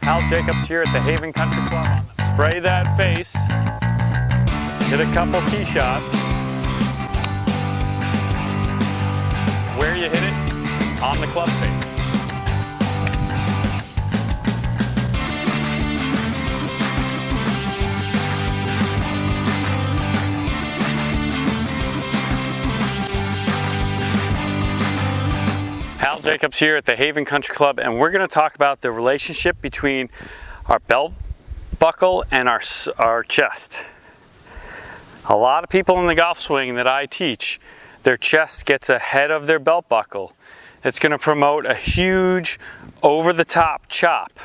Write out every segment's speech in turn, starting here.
Hal Jacobs here at the Haven Country Club. Spray that face, hit a couple tee shots. Where you hit it, on the club face. Hal Jacobs here at the Haven Country Club, and we're going to talk about the relationship between our belt buckle and our chest. A lot of people in the golf swing that I teach, their chest gets ahead of their belt buckle. It's going to promote a huge over-the-top chop.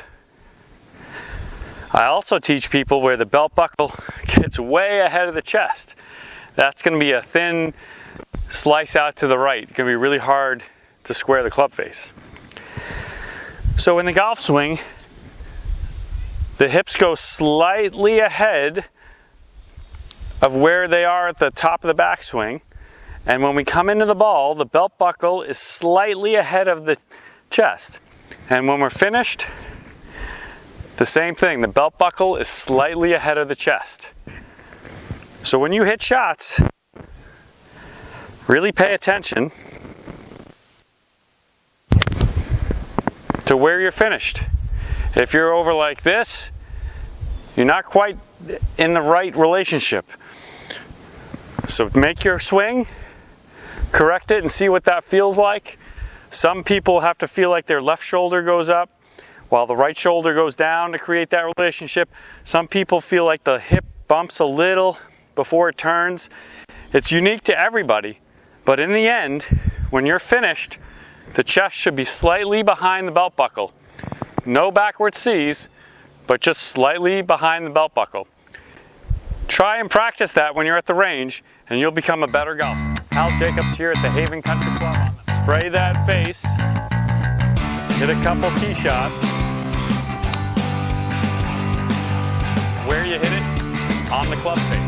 I also teach people where the belt buckle gets way ahead of the chest. That's going to be a thin slice out to the right. It's going to be really hard to square the club face. So in the golf swing, the hips go slightly ahead of where they are at the top of the backswing, and when we come into the ball, the belt buckle is slightly ahead of the chest. And when we're finished, the same thing, the belt buckle is slightly ahead of the chest. So when you hit shots, really pay attention to where you're finished. If you're over like this, you're not quite in the right relationship. So make your swing, correct it, and see what that feels like. Some people have to feel like their left shoulder goes up while the right shoulder goes down to create that relationship. Some people feel like the hip bumps a little before it turns. It's unique to everybody, but in the end, when you're finished, the chest should be slightly behind the belt buckle. No backward C's, but just slightly behind the belt buckle. Try and practice that when you're at the range, and you'll become a better golfer. Hal Jacobs here at the Haven Country Club. Spray that face, hit a couple tee shots. Where you hit it, on the club face.